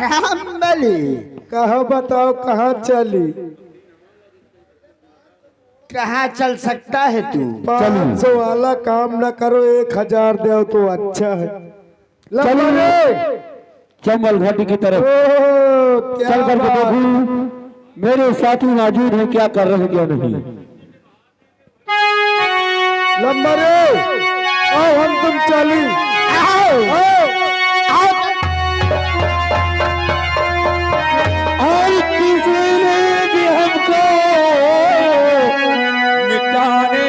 श्यामली कहाँ बताओ कहाँ चली? कहाँ चल सकता है तू? 500 वाला काम न करो, 1000 दो तो अच्छा है। चलो चंबल घाटी की तरफ चल कर देखूं मेरे साथी मौजूद हैं, क्या कर रहे हैं क्या नहीं। लंबा रे, आओ हम तुम चली। आओ आओ और किसी ने भी हमको मिटाने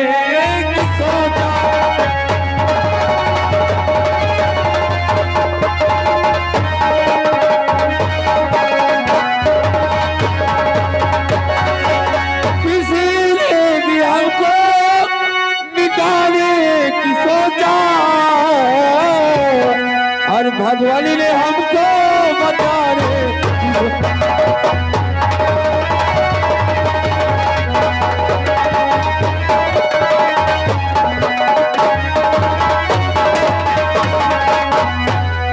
की सोचा, किसी ने भी हमको मिटाने की सोचा और भगवान ने हमको बताने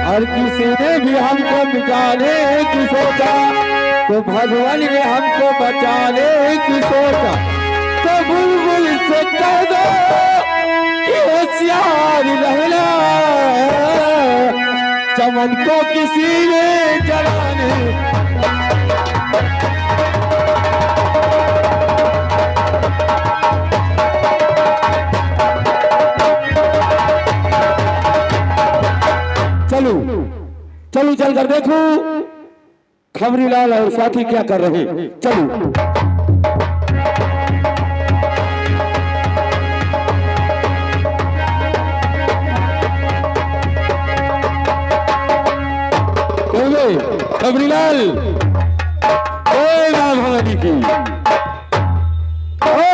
और किसी ने भी हमको मिटाने की सोचा तो भगवान ने हमको बचाने की सोचा। तो बुलबुल से कह दो कि होशियार रहना, चमन को किसी ने जलाने। चलो चलो चल कर देखो खबरीलाल और साथी क्या कर रहे हैं। चलो खबरीलाल भवानी की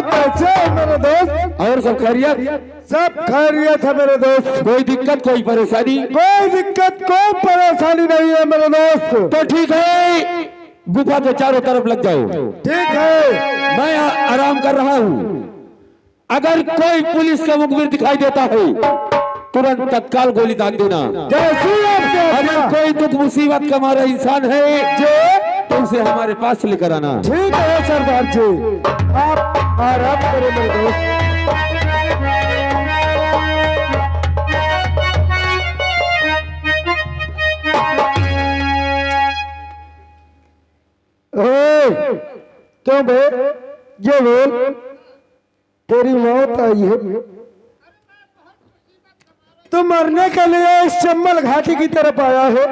कैसे मेरे दोस्त? और सब खैरियत? सब खैरियत है मेरे दोस्त। कोई दिक्कत कोई परेशानी? कोई दिक्कत कोई परेशानी नहीं है मेरे दोस्त। तो ठीक है, गुफा के चारों तरफ लग जाओ। ठीक है, मैं आराम कर रहा हूँ। अगर कोई पुलिस का मुखबिर दिखाई देता है तुरंत तत्काल गोली दाग देना। जैसी आपके अगर कोई दुख मुसीबत का मारा इंसान है जो तो उसे हमारे पास लेकर आना। ठीक है सरदार जी, आप आराम करें मेरे दोस्त। क्यों बे, ये बोल, तेरी मौत आई है, तू मरने के लिए इस चंबल घाटी की तरफ आया है।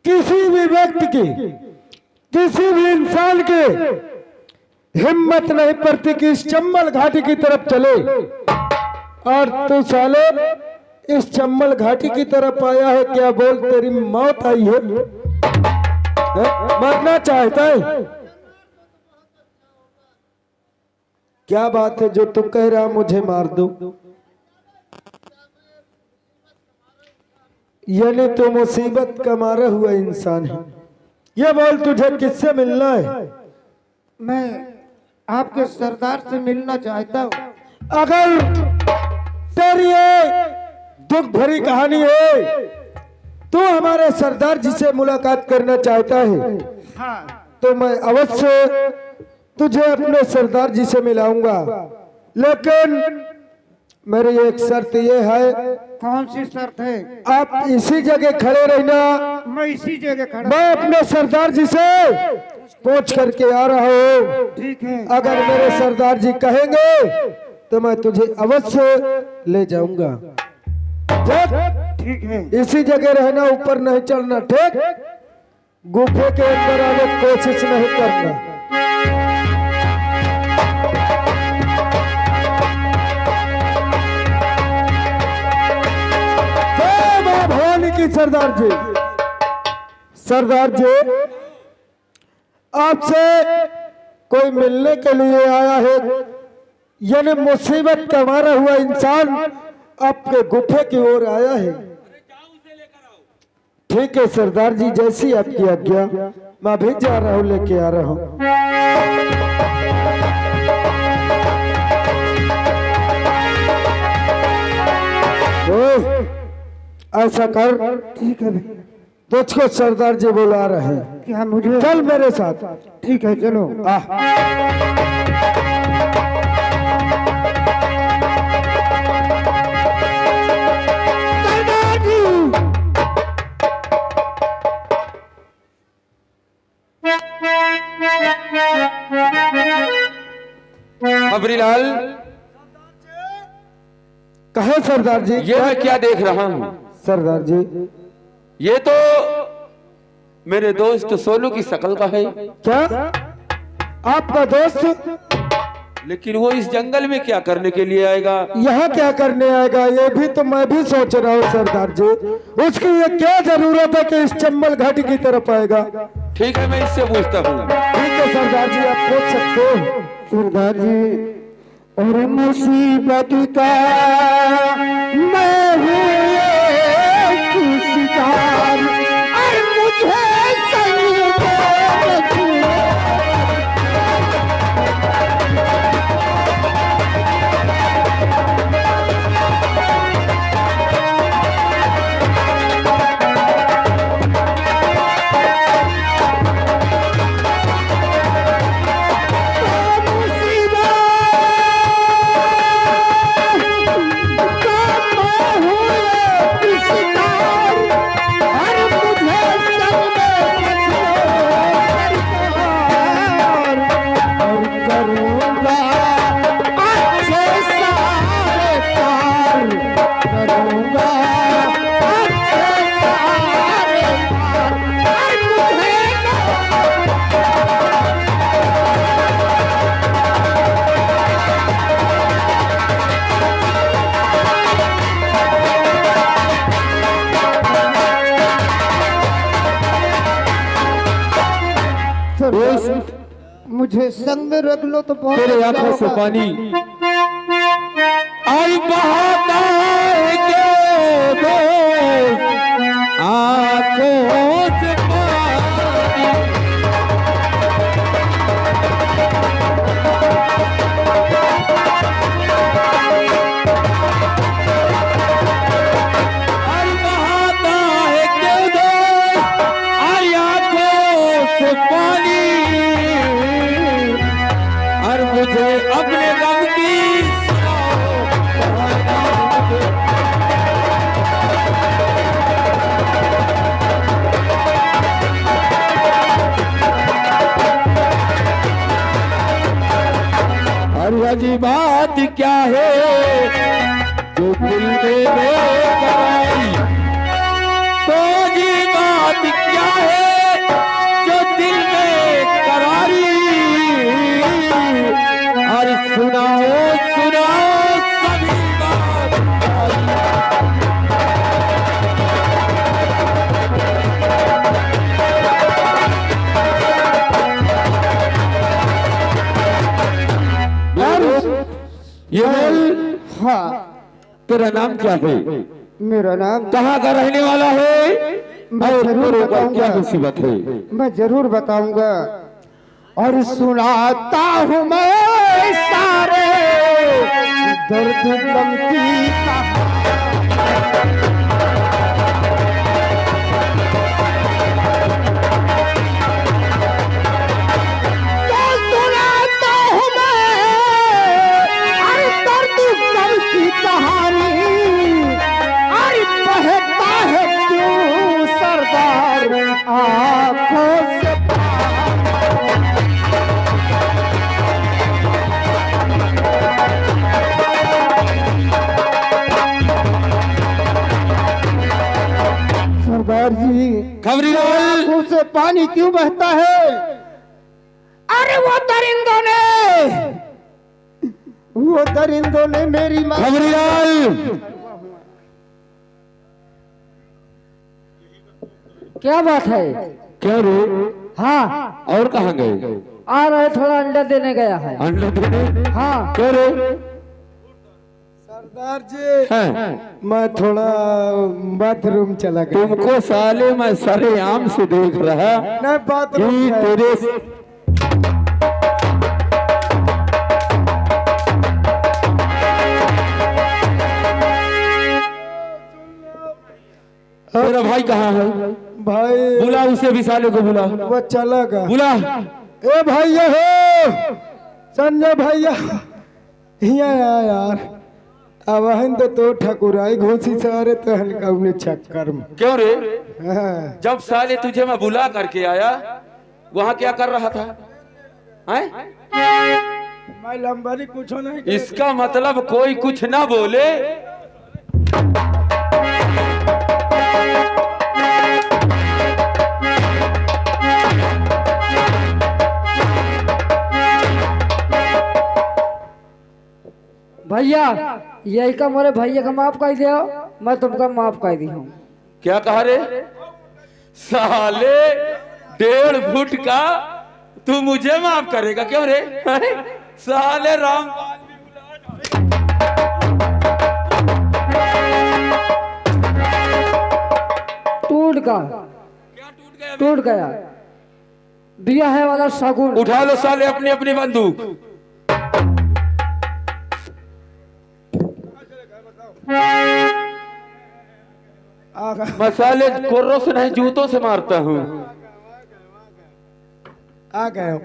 किसी भी व्यक्ति की, किसी भी इंसान की हिम्मत नहीं पड़ती कि इस चंबल घाटी की तरफ चले, और तू साले इस चंबल घाटी की तरफ आया है। क्या बोल, तेरी मौत आई है? मरना चाहता है? क्या बात है जो तू कह रहा मुझे मार दो? यानी तो मुसीबत का मारा हुआ इंसान है। ये बोल, तुझे किससे मिलना है? मैं आपके सरदार से मिलना चाहता हूँ। अगर तेरी ये दुख भरी कहानी है, तू हमारे सरदार जी से मुलाकात करना चाहता है, हाँ। तो मैं अवश्य तुझे अपने सरदार जी से मिलाऊंगा। लेकिन मेरी एक शर्त ये है। कौन सी शर्त है? आप इसी जगह खड़े रहना, मैं इसी जगह खड़ा। मैं अपने सरदार जी से पूछ करके आ रहा हूँ। ठीक है। अगर मेरे सरदार जी कहेंगे तो मैं तुझे अवश्य ले जाऊंगा। ठीक है। इसी जगह रहना, ऊपर नहीं चढ़ना, ठीक? गुफे के अंदर आने की कोशिश नहीं करना। भवानी की सरदार जी, सरदार जी आपसे कोई मिलने के लिए आया है। यानी मुसीबत का मारा हुआ इंसान आपके गुफे की ओर आया है। ठीक है सरदार जी, जैसी आपकी आज्ञा, मैं भी जा रहा हूँ, लेके आ रहा हूँ। ऐसा कर, ठीक है भाई। तुझको सरदार जी बुला रहे हैं, क्या मुझे चल मेरे साथ। ठीक है चलो। सरदार जी खबरीलाल, कहे सरदार जी। ये मैं क्या देख रहा हूँ? सरदार जी ये तो मेरे दोस्त सोनू की शक्ल का है। क्या आपका दोस्त लेकिन वो इस जंगल में क्या करने के लिए आएगा? यहाँ क्या करने आएगा? ये भी तो मैं भी सोच रहा हूँ सरदार जी। उसकी ये क्या जरूरत है कि इस चंबल घाटी की तरफ आएगा? ठीक है, मैं इससे पूछता हूँ। ठीक है सरदार जी, आप पूछ सकते हो। सरदार जी, और मुसीबत का मैं हूँ एक शिकार, और मुझे संग दे तू। मुझे संग में रख लो तो बहुत तेरे अच्छा आंखों से होगा। पानी आई बहाता है के दोस्त, आंखों से पानी। आई बहाता है के दोस्त, आई आंखों से पानी। और मुझे अपने गम की और वही बात क्या है जो दिल में कराई? तो ये बात क्या है जो दिल में करारी? और सुनाओ सुनाओ सभी बात। ये बोल, हाँ, तेरा नाम क्या है? मेरा नाम कहाँ का रहने वाला है? मैं और जरूर तेरे ऊपर बताऊंगा। क्या मुसीबत है? मैं जरूर बताऊंगा। और सुनाता हूँ मैं सारे दर्द गम की कहानी। तो सुनाता हूँ मैं हर दर्द गम की कहानी। अरे बहता है क्यों सरदार आंखों से सरदार जी, खबरीलाल, आंखों से पानी क्यों बहता है? अरे वो दरिंदों ने मेरी माँ खबरीलाल, क्या बात है? क्या रे? हाँ, और कहाँ गए? आ रहे, थोड़ा अंडा देने गया है। अंडा देने? हाँ क्या रे? सरदार जी, हैं? मैं थोड़ा बाथरूम चला गया। तुमको साले मैं सरे आम से देख रहा नहीं, बाथरूम कि है। तेरे तेरा भाई कहाँ है? भाई बुला उसे भी, साले को बुला, वो चला गया। बुला। ए भैया हो संजय भैया, यहाँ आ यार। अब हम तो ठकुराई घोसी सारे तहन का उन्हें चक्कर में। क्यों रे? हाँ। जब साले तुझे मैं बुला करके आया, वहाँ क्या कर रहा था? हैं? मैं लंबारी कुछ नहीं। इसका मतलब कोई कुछ ना बोले। भैया यही का मोरे भैया का माफ कर दियो, मैं तुमका माफ कर दी हूँ। क्या कहा रे? साले 1.5 फुट का तू मुझे माफ करेगा? क्यों रे? साले राम टूट का टूट गया दिया है वाला शगुन। उठा लो साले अपनी अपनी बंदूक। मसाले कोर्रों से नहीं, जूतों से मारता हूँ। आ गए।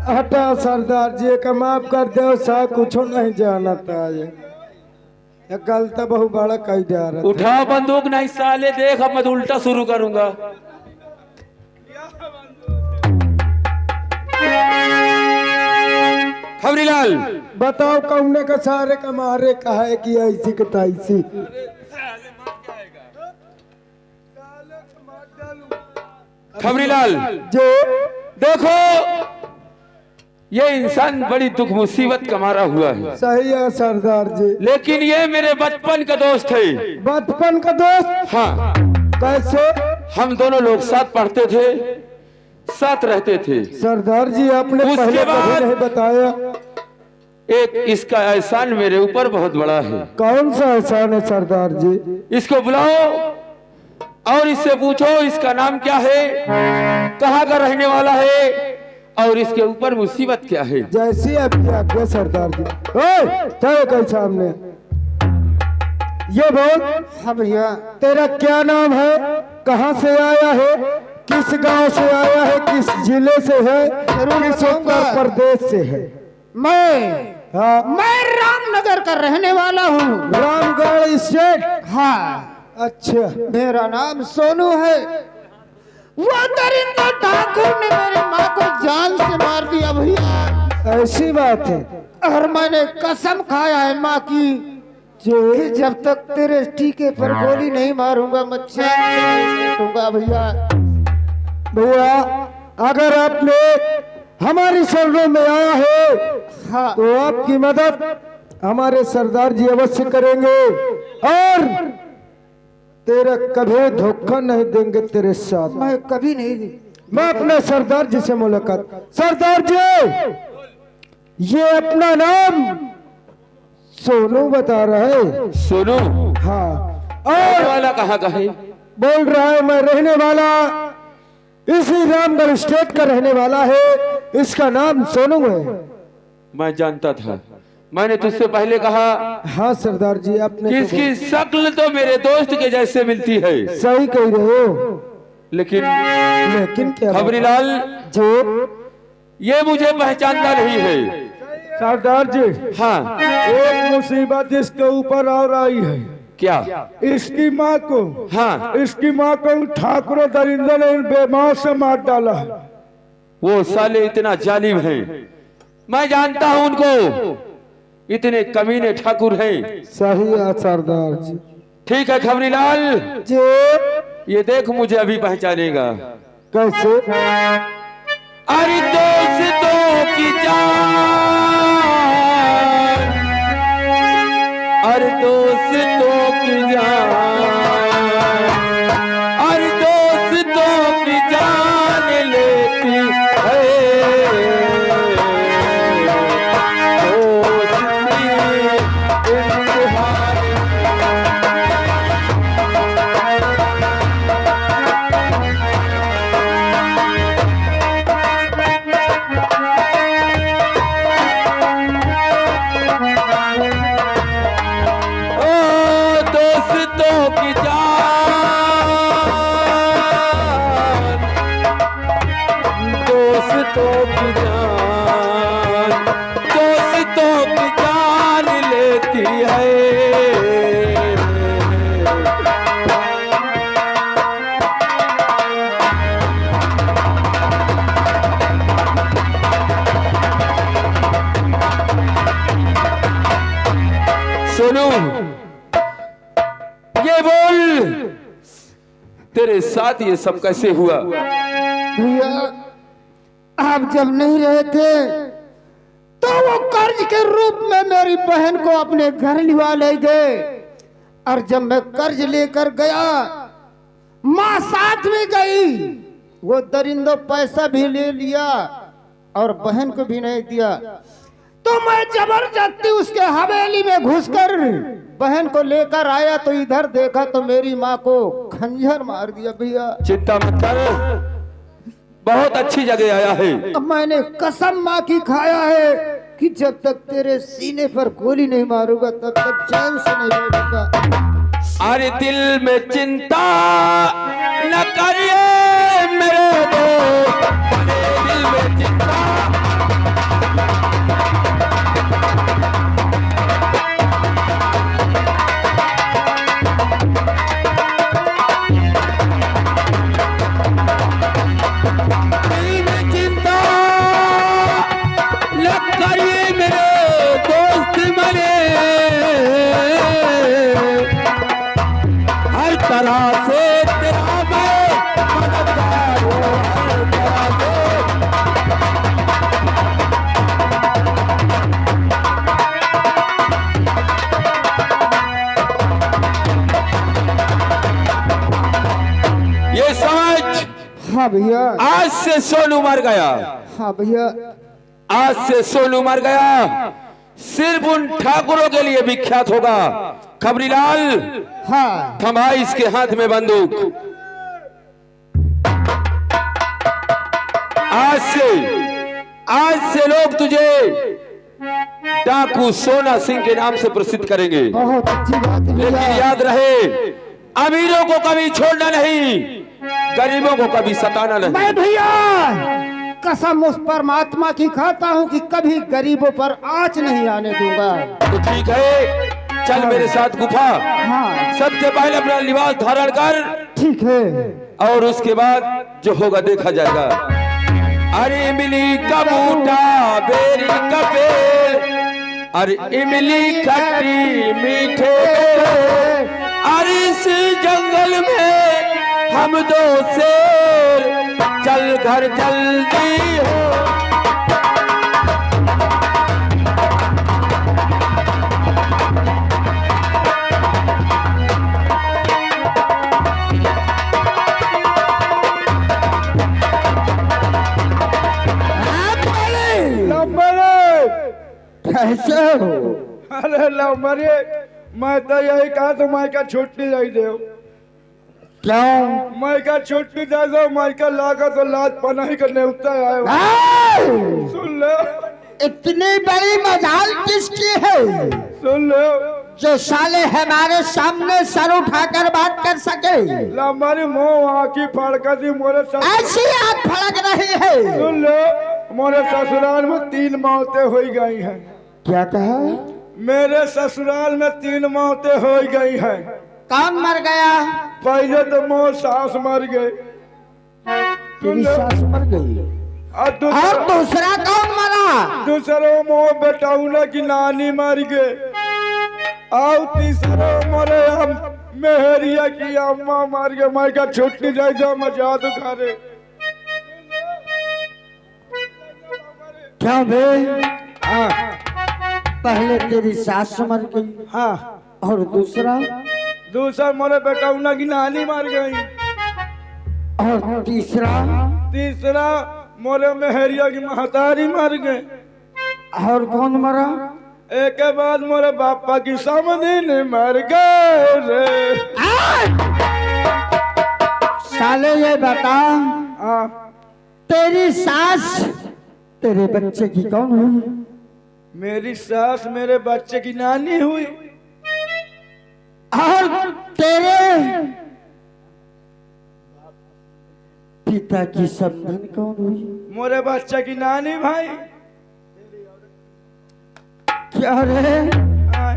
हटा सरदार जी का माफ कर दो, सा कुछ नहीं जाना था। ये गलत बहु बड़ा कही जा रहा। उठा बंदूक नहीं साले, देख अब मैं तो उल्टा शुरू करूंगा। खबरीलाल बताओ कौने का सारे का मारे कहा है कि ऐसी का तैसी। खबरीलाल जो देखो, ये इंसान बड़ी दुख मुसीबत का मारा हुआ है। सही है सरदार जी, लेकिन ये मेरे बचपन का दोस्त है। बचपन का दोस्त? हाँ, कैसे? हम दोनों लोग साथ पढ़ते थे, साथ रहते थे। सरदार जी आपने उसके पहले बाद- कभी नहीं बताया। एक इसका एहसान मेरे ऊपर बहुत बड़ा है। कौन सा एहसान है सरदार जी? इसको बुलाओ और इससे पूछो इसका नाम क्या है, कहाँ का रहने वाला है और इसके ऊपर मुसीबत क्या है। जैसी आपकी आज्ञा सरदार जी। ओए चलो कहीं सामने ये बोल। हाँ भैया। तेरा क्या नाम है, कहाँ से आया है, किस गांव से आया है, किस जिले से है, किस उत्तर प्रदेश से है? मैं रामनगर का रहने वाला हूँ। रामगढ़ स्टेट? हाँ। अच्छा। मेरा नाम सोनू है। वो दरिंदा ठाकुर ने मेरी माँ को जान से मार दिया भैया। ऐसी बात है? और मैंने कसम खाया है माँ की कि जब तक तेरे टीके पर गोली नहीं मारूंगा मैं चैन से नहीं बैठूंगा भैया। भैया अगर आपने हमारी शरणों में आया है हाँ। तो आपकी मदद हमारे सरदार जी अवश्य करेंगे और तेरा कभी धोखा नहीं देंगे तेरे साथ। मैं कभी नहीं दी। मैं अपने सरदार जी से मुलाकात। सरदार जी ये अपना नाम सोनू बता रहा है। सोनू? हाँ। रहने और वाला कहाँ का है? बोल रहा है मैं रहने वाला इसी रामगढ़ स्टेट का रहने वाला है, इसका नाम सोनू है। मैं जानता था, मैंने तुझसे पहले कहा हाँ सरदार जी आपने कि इसकी शक्ल तो मेरे दोस्त के जैसे मिलती है, सही कह रहे हो। लेकिन क्या खबरीलाल जो ये मुझे पहचानता नहीं है। सरदार जी हाँ, एक मुसीबत इसके ऊपर और आई है। क्या? इसकी माँ को, हाँ, इसकी माँ को ठाकुर दरिंदर ने बेमां से मार डाला है। वो साले इतना जालिम है, मैं जानता हूं उनको, इतने कमीने ठाकुर हैं। सही है सरदार जी। ठीक है खबरीलाल, जो ये देख मुझे अभी पहचानेगा। कैसे? अरे दोस्तों की जान, अरे दोस्तों की जान, अरे दोस्तों की जान लेती है दोस्ती, की जान, दोस्तों की जान, दोस्तों की जान लेती है। सोनू, ये बोल, तेरे साथ ये सब कैसे हुआ? भैया आप जब नहीं रहे थे तो वो कर्ज के रूप में मेरी बहन को अपने घर लिवा ले गए, और जब मैं कर्ज लेकर गया माँ साथ में गई, वो दरिंदो पैसा भी ले लिया और बहन को भी नहीं दिया। तो मैं जबरदस्ती उसके हवेली में घुसकर बहन को लेकर आया, तो इधर देखा तो मेरी माँ को खंजर मार दिया। भैया चिंता मत कर, बहुत अच्छी जगह आया है। अब मैंने कसम माँ की खाया है कि जब तक तेरे सीने पर गोली नहीं मारूंगा तब तक चैन से नहीं बैठूंगा। अरे दिल में चिंता न करिए मेरे दोस्त, दिल में चिंता। हाँ भैया, आज से सोनू मर गया। हाँ भैया, आज से सोनू मर गया, सिर्फ उन ठाकुरों के लिए विख्यात होगा। खबरीलाल, हाँ थमा इसके हाथ में बंदूक। आज से लोग तुझे डाकू सोना सिंह के नाम से प्रसिद्ध करेंगे। बहुत अच्छी बात है लेकिन भैया। याद रहे, अमीरों को कभी छोड़ना नहीं, गरीबों को कभी सताना नहीं। मैं भैया कसम उस परमात्मा की खाता हूँ कि कभी गरीबों पर आंच नहीं आने दूंगा। तो ठीक है, चल मेरे साथ गुफा। हाँ सबसे पहले अपना लिबास धारण कर, ठीक है। और उसके बाद जो होगा देखा जाएगा। अरे इमली का बूटा बेरी का पेड़, अरे इमली खट्टी मीठे, अरे इस जंगल में हम दो शेर, चल घर जल्दी हो। कैसे हो? अरे लो मरे, मैं तो यही कहा तो मैं का छुट्टी दे दो। क्यों? मैं का छुट्टी दे दो, मैं का लागा तो लात पनाही करने उठता आयो। सुन लो, इतनी बड़ी मजाल किसकी है सुन लो, जो साले हमारे सामने सर उठाकर बात कर सके? ला हमारी मुंह आँखी फड़का दी मोरे साथ। ऐसी आग फड़क रही है। सुन लो, मोरे ससुराल में 3 मौतें हो गई हैं। क्या कहा? मेरे ससुराल में 3 मौतें हो गई हैं। कौन मर गया? पहले तो मोर सास मर गए, तेरी सास मर गई। और दूसरा कौन मरा? दूसरो मोर बेटाउना की नानी मर गए, और तीसरो मोरे हम मेहरिया की अम्मा मर गए। मैं का छुट्टी जाए जो मजा तो करे। क्या बे? पहले तेरी सास मर गई, हाँ, और दूसरा मोरे बेटाउना की नानी मर गई, और तीसरा मोरे मेहरिया की महतारी मर गए, और कौन मरा? एक के बाद मोरे बापा की समधी मर गए रे। साले ये बता, हाँ, तेरी सास तेरे बच्चे की कौन हुई? मेरी सास मेरे बच्चे की नानी हुई। और तेरे पिता की समधन कौन हुई? मोरे बच्चे की नानी भाई। क्या रे? हाँ,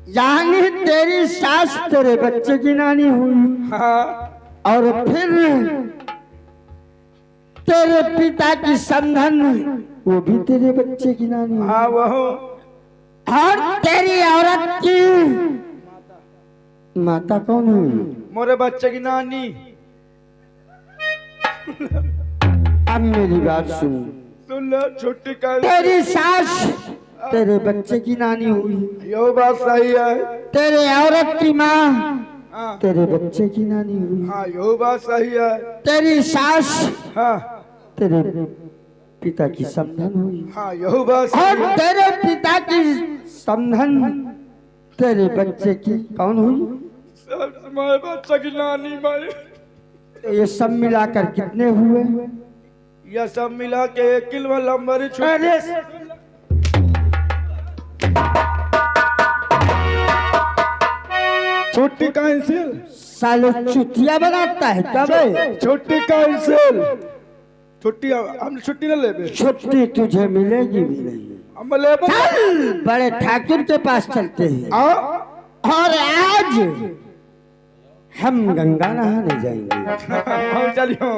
यानी तेरी सास तेरे बच्चे की नानी हुई हाँ, और फिर तेरे पिता की समधन वो भी तेरे बच्चे की नानी हुई। हाँ वो और तेरी औरत की माता कौन हुई? मोरे बच्चे की नानी। अब मेरी बात सुन। सुन लो, छुट्टी कर। तेरी सास तेरे बच्चे की नानी हुई, यो बात सही है। तेरे औरत की माँ हाँ, तेरे बच्चे की नानी हुई, हाँ यो बात सही है। तेरी सास हाँ, तेरे पिता की समधन हुई, हाँ यो बात सही और है। तेरे पिता की समधन तेरे बच्चे की कौन हुई? मोरे बच्चे की नानी भाई। तो ये सब मिलाकर कितने हुए? यह सब मिला के 1 किलो लंबरी अरे छुट्टी कैंसिल। साले चुतिया बनाता है क्या बे? छुट्टी कैंसिल। छुट्टी हम छुट्टी न लेबे। छुट्टी तुझे मिलेगी भी नहीं। हम लेबे। चल बड़े ठाकुर के पास चलते हैं और आज हम गंगा नहाने जाएंगे। हम चलियो।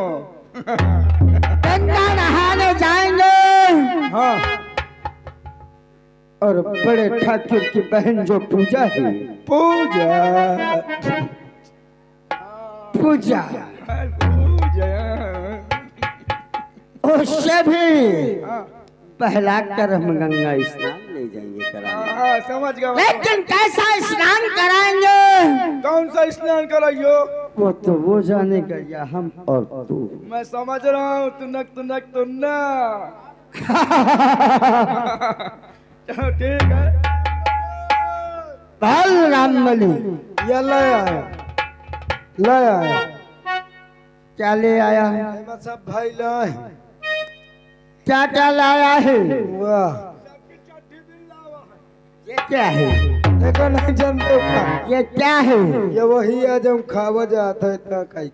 गंगा नहाने जाएंगे हाँ, और बड़े ठाकुर की बहन जो पूजा है, पूजा पूजा पूजा। उससे भी पहला कर हम गंगा स्नान ले जाएंगे कराने। हाँ, समझ गया। लेकिन कैसा स्नान कराएंगे कौन सा स्नान कराइयो? वो तो वो जानेगा या हम और तू। मैं समझ रहा हूँ। तुनक तुनक तुन्ना। चलो ठीक है। बाल रामबली ये लाया लाया क्या ले आया है? सब भाई लाए। क्या क्या लाया है? वाह, ये क्या है? देखो नहीं जानते खा। ये क्या है? ये वही है जब खावा जाता है इतना कहीं।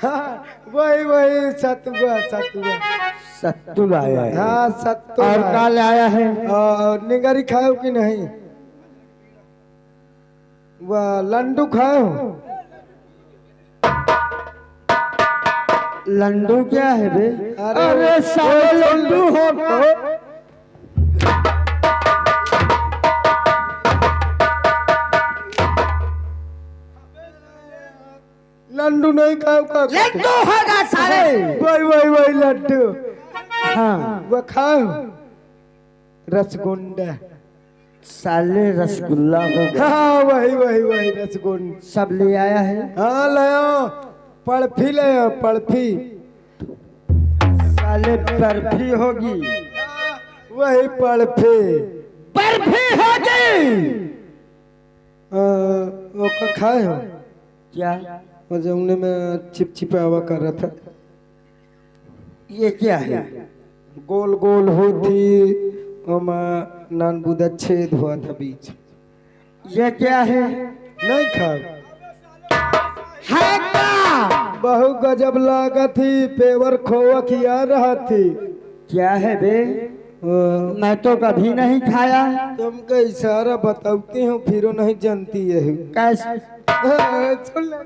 हाँ, वही वही सतुआ सतुआ। सत्तू लाया है। हाँ सत्तू। और क्या लाया है? और निगरी खाओ कि नहीं? वाह, लड्डू खाओ। लड्डू क्या है बे? अरे अरे साले लड्डू हो तो लड्डू नहीं खाओ का? लड्डू होगा साले। वही वही वही लड्डू। हाँ वो खाओ। रसगुंडा। साले रसगुल्ला होगा। हाँ वही वही वही रसगुंडा। सब ले आया है। हाँ लाओ। पड़फी लाओ पड़फी। साले बर्फी होगी। वही पड़फी। बर्फी होगी। वो का खाए हो? क्या? वो जमुने में चिपचिपावा कर रहा था। ये क्या है? गोल गोल होती नान बुदा छेद हुआ था बीच। ये क्या है? नहीं खा। है क्या? बहु गजब लागा थी। पेवर खोआ खिया रहा थी। क्या है बे? मैं तो कभी नहीं खाया। तुमको इशारा बताती हूँ फिर नहीं जानती है। कैसे? सुन ले।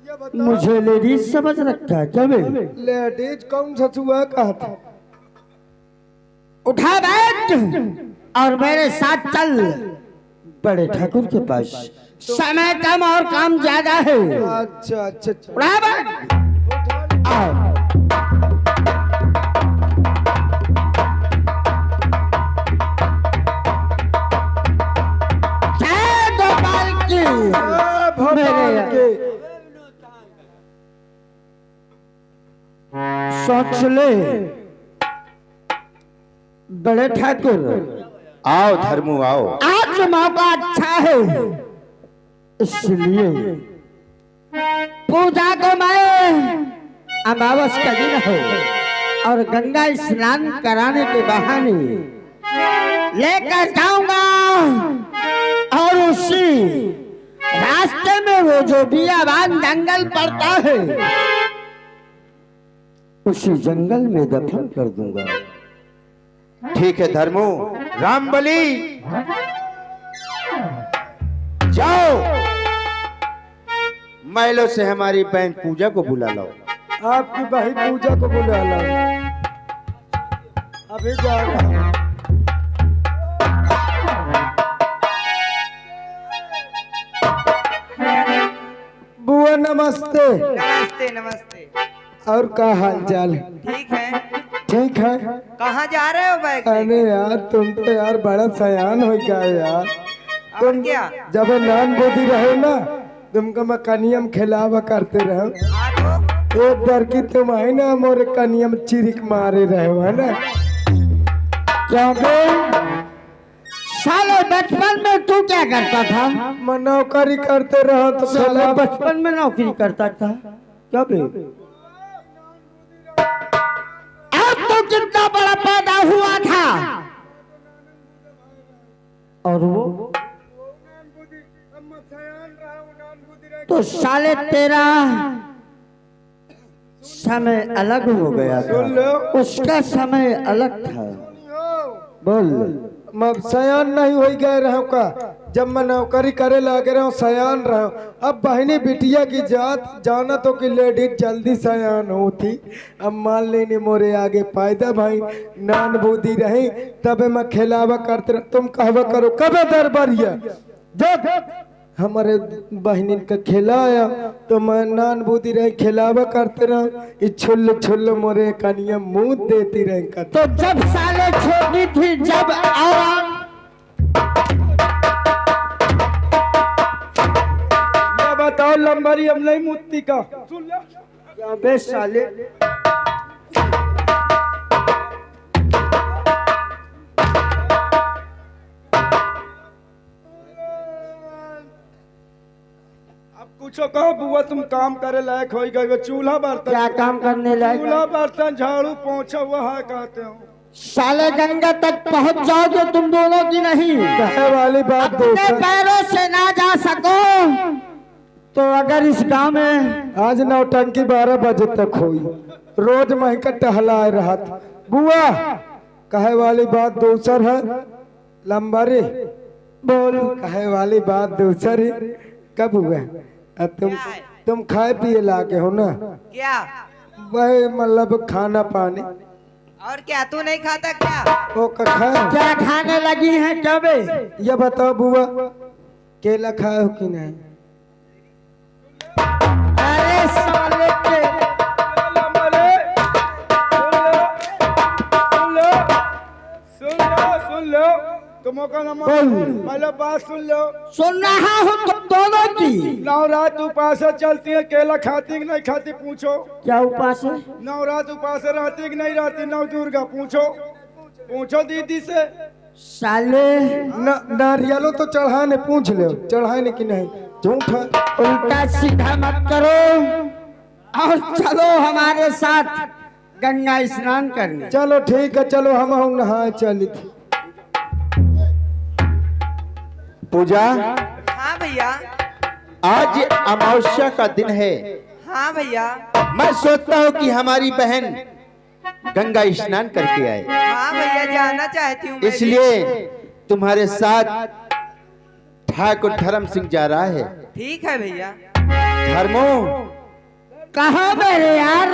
ये बताओ, मुझे लेडीज समझ रखा है क्या बे? लेडीज कौन सा चुहा कहा था? उठा बैठ और मेरे साथ चल बड़े ठाकुर के पास। समय कम और काम ज्यादा है। अच्छा अच्छा अच्छा। उठा बैठ। आओ। जय गोपाल की। भगवान के। सोच ले बड़े ठाकुर, आओ धर्मू आओ। आज मौका अच्छा है इसलिए पूजा को मैं अमावस का दिन है और गंगा स्नान कराने के बहाने लेकर जाऊंगा और उसी रास्ते में वो जो बियाबान जंगल पड़ता है उसी जंगल में दफन कर दूंगा। ठीक है धर्मो। रामबली जाओ, महलों से हमारी बहन पूजा को बुला लो। आपकी बहन पूजा को बुला लो, अभी जा रहा हूं। बुआ नमस्ते। नमस्ते नमस्ते। और क्या हाल चाल? ठीक है। ठीक है। कहाँ जा रहे हो बैग लेके? अरे यार तुम तो यार बड़ा सयान हो गया यार। और क्या? जब नान बोधी रहे ना तुमको मैं कनियम खिलावा करते रहो। तो एक बार की तुम आई ना मोरे कनियम चिरिक मारे रहे हो है ना। क्या बे? साले बचपन में तू क्या करता था? मैं नौकरी करते रहो तो साले बचपन में नौकरी करता था क्या बे? अब तो कितना बड़ा पैदा हुआ था और वो तो साले तेरा समय अलग हो गया था, उसका समय अलग था। बोल। मैं सयान नहीं हो गए रहो का। जब मैं नौकरी करे लगे रहा सयान रहा। अब बहनी बिटिया की जात जाना तो कि लेडीज जल्दी सयान होती। अब मान लेने मोरे आगे फायदा भाई नान बूदी रही तब मैं खिलावा करते रह। तुम कहवा करो कब दरबारिया जब हमारे बहनी का खिलाया तो मैं नान बूदी रही खिलावा करते रह। छुल्ल छुल्ल मोरे कनिया मुंह देती रही। तो जब साले छोटी थी जब और बताओ लंबारी हम नहीं मुत्ती का क्या बे साले? पूछो कहो बुआ तुम काम करे लायक हो गए। चूल्हा बर्तन क्या काम करने लायक? चूल्हा बर्तन झाड़ू पोंछा वह कहते हो। साले गंगा तक पहुंच जाओगे तुम दोनों की नहीं। कहे वाली बात अपने पैरों से ना जा सको तो अगर इस गांव में आज नौटंकी 12 बजे तक हुई। रोज मैं का टहला रहा था। बुआ कहे वाली बात दूसर है। लंबारी बोल। कहे वाली बात दूसर है। कब हुआ? तुम खाए पिए लाके हो ना। क्या? वही मतलब खाना पानी। और क्या तू नहीं खाता क्या? ओ कखा क्या खाने लगी है क्या बे? ये बताओ बुआ केला खाए हो कि नहीं? अरे साले के सुन लो तुमों का नंबर पहले बात सुन लो। सुन रहा हूँ तुम दोनों की। नवरात उपास चलती है केला खाती कि नहीं खाती पूछो। क्या उपास है? नवरात उपास रहती कि नहीं रहती? नव दुर्गा पूछो पूछो दीदी से। साले नारियलो तो चढ़ाने पूछ ले चढ़ाने की नहीं झूठ है। उल्टा सीधा मत करो और चलो हमारे साथ गंगा स्नान करने। चलो ठीक है चलो हम नहाए चली थी। पूजा हाँ भैया। आज अमावस्या का दिन है। हाँ भैया। मैं सोचता हूँ कि हमारी बहन गंगा स्नान करके आए। हाँ भैया जाना चाहती हूँ मैं भी। इसलिए तुम्हारे साथ ठाकुर धर्म सिंह जा रहा है। ठीक है भैया। धर्मो कहा मेरे यार?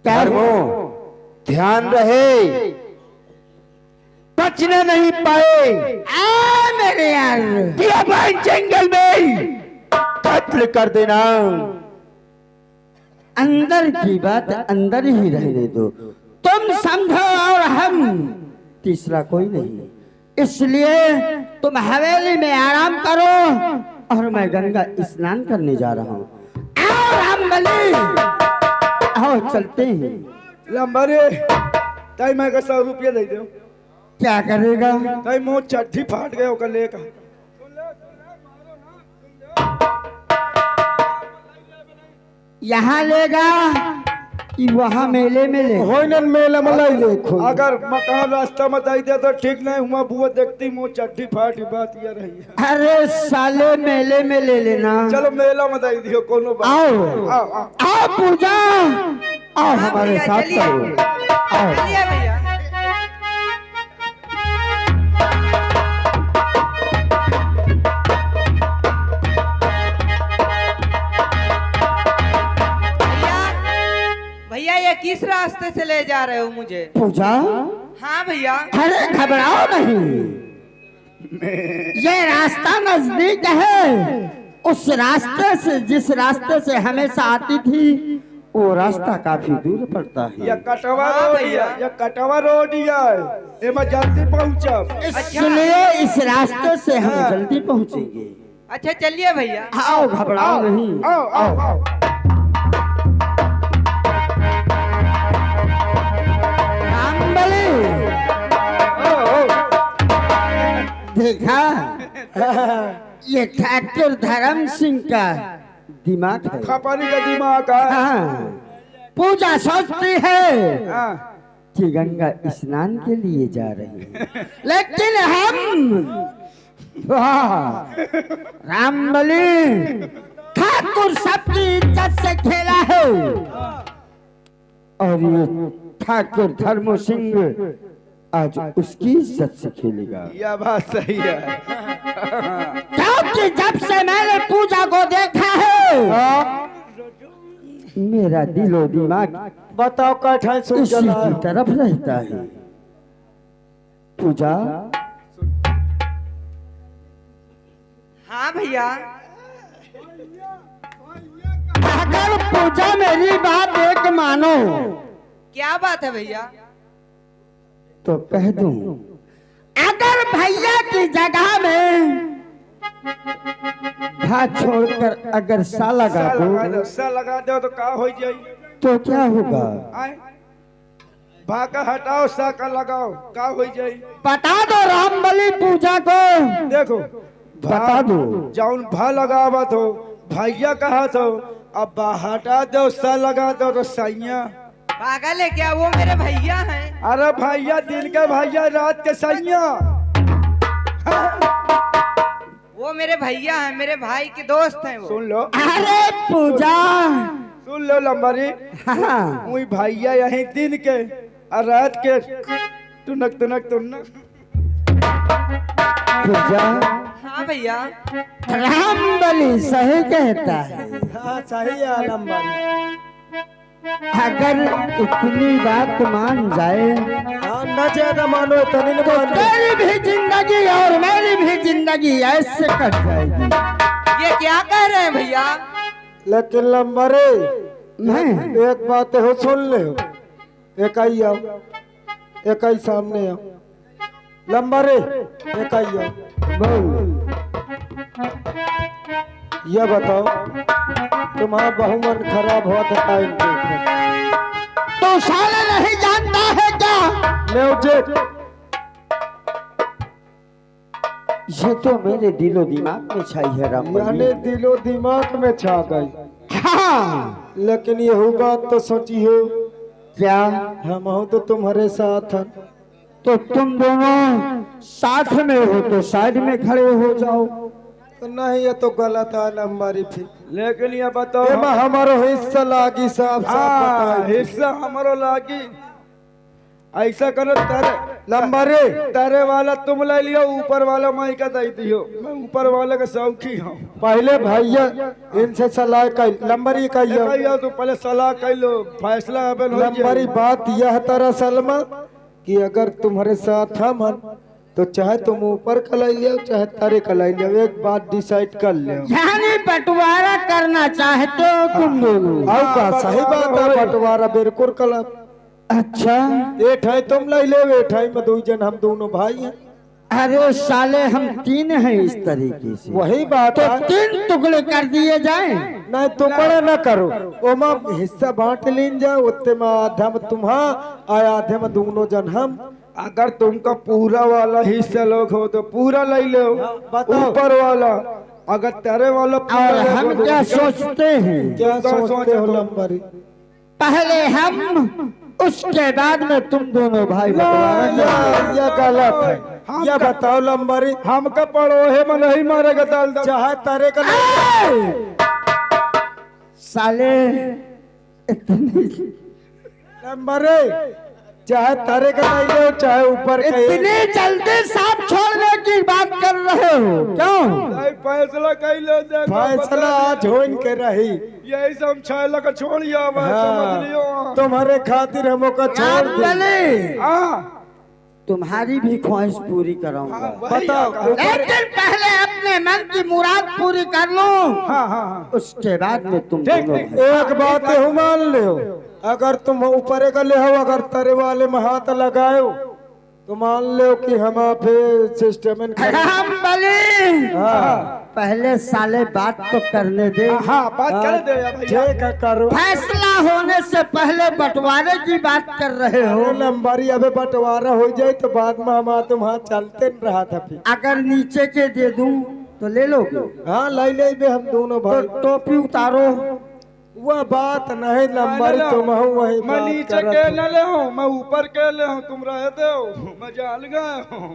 धर्मो ध्यान रहे बचने नहीं पाए। मेरे यार दिया भाई जंगल में कत्ल कर देना। अंदर की बात अंदर ही रहने दो। तुम समझो और हम तीसरा कोई नहीं। इसलिए तुम हवेली में आराम करो और मैं गंगा स्नान करने जा रहा हूँ। और हम बली आओ चलते हैं। लंबारे ताई मैं का 100 रुपया दे दो। क्या करेगा? ताई मोह चट्टी फाट गए ओकर लेकर। यहाँ लेगा कि वहाँ मेले में ले? होइनन मेला मलाई ले खोई। अगर मकान रास्ता में दाई दे तो ठीक नहीं हुआ बुआ देखती मुँह चट्टी फाटी बात ये रही है। अरे साले मेले में ले लेना। चलो मेला में दाई दियो कोनो बात। आओ आओ आओ। आओ पूजा, आओ हमारे भैया, साथ चलिए। चलो। आओ चलिए भैया। भैया ये किस रास्ते से ले जा रहे हो मुझे? पूजा, हाँ भैया। अरे घबराओ नहीं, ये रास्ता नजदीक है। उस रास्ते से, जिस रास्ते से हमेशा आती थी, वो रास्ता काफी दूर पड़ता है। ये कटवा हाँ रोड भैया। ये कटवा रोड है एमा जल्दी पहुंचब। इसलिए इस रास्ते से हम जल्दी पहुंचेंगे। अच्छा चलिए भैया। आओ घबराओ नहीं। आओ आओ आओ। रामबली, देखा ये ठाकुर धर्म सिंह का दिमाग है। खपारी का दिमाग है। हाँ, पूजा सोचती है हाँ। कि गंगा स्नान के लिए जा रही है, लेकिन हम वाह, रामबली ठाकुर सबकी इज्जत से खेला है और ये ठाकुर धर्म सिंह आज उसकी इज्जत से खेलेगा। यह बात सही है। क्योंकि जब से मैंने पूजा को देखा है, मेरा दिलो दिमाग बताओ कैठा सुन उसी चला की तरफ रहता है। पूजा, हाँ भैया। अगर पूजा मेरी बात एक मानो क्या बात है भैया? तो कह दूं, अगर भैया की जगह में भात छोड़कर अगर सा लगा दो सा लगा दो तो का हो जाई? तो क्या होगा? आए भाका हटाओ सा का लगाओ का हो जाई? बता दो रामबली पूजा को, देखो बता दो। जौन भा लगावत हो भैया कहा तो अब बा हटा दो सा लगा दो तो सैया। पागल है क्या? वो मेरे भैया हैं। अरे भैया दिन के भैया रात के सैया। वो मेरे भैया हैं, मेरे भाई के दोस्त हैं वो। सुन लो अरे पूजा, सुन लो लंबरी। हाँ, वही भैया यही दिन के और रात के टुनक टुनक टुनक। पूजा, हाँ भैया। रामबली सही कहता है। हाँ सही है लंबा। अगर इतनी बात मान जाए हाँ न ज्यादा मानो इतनी न मानो। तेरी भी जिंदगी और मेरी भी जिंदगी ऐसे कट जाएगी। ये क्या कह रहे हैं भैया? लेकिन लंबरे मैं एक बात हो सुन ले, एक आई आओ, एक आई सामने आओ। लंबरे एक आई आओ, बोल। ये बताओ तुम्हारा बहुमन खराब हुआ था टाइम पे तो साले नहीं जानता है क्या? म्यूजिक। ये तो मेरे दिलो दिमाग में छाई है यानी रामबली। दिलो दिमाग में छा गई। हाँ, लेकिन ये बात तो सोची हो, क्या? हम हो तो तुम्हारे साथ हैं। तो तुम दोनों साथ में हो तो साइड में खड़े हो जाओ। तो नहीं ये तो गलत है हमारी फिर। लेकिन ये बताओ एमा हमारो हिस्सा लागी साहब हाँ, साहब हिस्सा हमारो लागी। ऐसा करो तारे लंबरे तारे वाला तुम ले लियो, ऊपर वाला मैं का दे दियो। मैं ऊपर वाले का शौकी हूँ। पहले भैया इनसे सलाह कर लंबरी का तो पहले सलाह कर लो, फैसला अपन हो लंबरी जाए। बात यह तरह सलमा कि अगर तुम्हारे साथ हम हन तो चाहे तुम ऊपर कलाई लियो चाहे तारे कलाई लियो, एक बात डिसाइड कर लियो। यानी बंटवारा करना चाहते हो तुम दोनों? आओ का सही बात है, बंटवारा बिल्कुल कला। अच्छा, एक है तुम ले ले, एक है में दो जन हम दोनों भाई हैं। अरे साले हम तीन हैं इस तरीके से। वही बात तो है। 3 टुकड़े कर दिए जाएं। नहीं टुकड़ा न करो, ओमा हिस्सा बांट लीन जा, उतने में आधा में तुम्हा आया आधे में दोनों जन हम। अगर तुमका पूरा वाला हिस्सा लोग हो तो पूरा ले लो, बताओ। ऊपर वाला अगर तेरे वाला और हम क्या सोचते हैं, क्या सोचते हो लंबरी? पहले हम उसके बाद में तुम दोनों भाई बंटवारा ये गलत है। ये बताओ लंबरी, हमका पड़ोहे में नहीं मारेगा दाल चाहे तारे का साले लंबरी, चाहे तारे का नहीं लो चाहे ऊपर का। इतनी जल्दी साथ छोड़ने की बात कर रहे हो क्यों? फैसला कई लो फैसला आज हो के रही। यही सब छैला का छोड़िया समझ लियो। तुम्हारे खातिर हमको छोड़ दी। तुम्हारी भी ख्वाहिश पूरी कराऊंगा। बताओ लेकिन पहले अपने मन की मुराद पूरी कर लो। उसके बाद में तुम दोनों एक बात है मान लो, अगर तुम ऊपर का ले हो, अगर तेरे वाले में हाथ लगाए तो मान लो कि हम फिर सिस्टम हम बली पहले साले बात तो करने दे। बात कर दे भैया। ठीक है करो। फैसला होने से पहले बंटवारे की बात कर रहे हो। लंबारी अबे बंटवारा हो जाए तो बाद में हम तुम्हारा चलते न रहा था। फिर अगर नीचे के दे दूं तो ले लोगे? हाँ ले बे हम दोनों तो भाई। टोपी उतारो। वह बात नहीं लंबारी, तुम हो वही मैं नीचे के न ले हूँ, मैं ऊपर के ले हूँ। तुम रहते हो मैं जाल गए हूँ,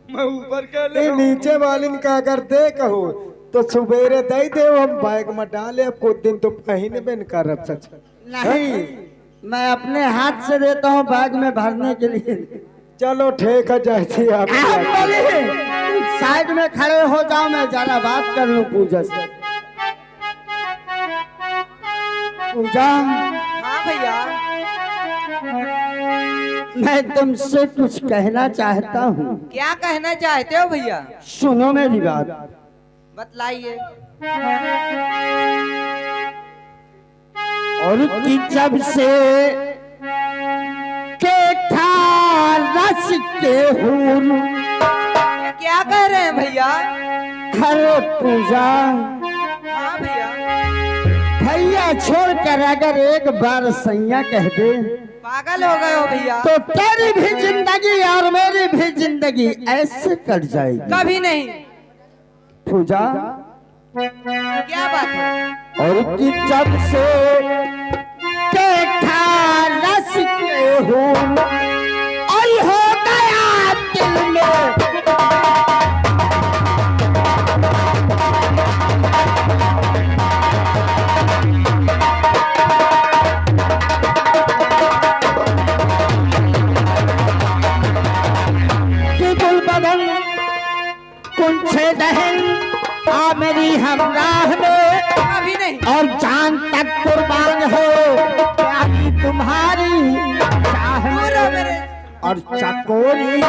मैं ऊपर के ले हूँ। नीचे वाली का अगर दे कहो तो सुबेरे दे दे, हम बैग में डाले। कुछ दिन तुम कहीं में कर सच नहीं, मैं अपने हाथ से देता हूँ बैग में भरने के लिए। चलो ठीक है, जैसी आप साइड में खड़े हो जाओ, मैं जरा बात कर लूं पूजा से। पूजा, हाँ भैया। मैं तुमसे कुछ कहना चाहता हूँ। क्या कहना चाहते हो भैया? सुनो मेरी बात। बतलाइए। और कि जब से के रस के हूर। क्या कह रहे हैं भैया? अरे पूजा, हाँ भैया। भैया छोड़कर अगर एक बार सैया कह दे पागल हो गए हो भैया? तो तेरी भी जिंदगी और मेरी भी जिंदगी ऐसे कट जाएगी। कभी नहीं। पूजा, क्या बात है? और कि जब से के रस के हूर और हो गया दिल में कुंछे दहन आ मेरी हमराह में कभी नहीं। और जान तक कुर्बान हो क्या तुम्हारी चाह में मेरे और चकोरी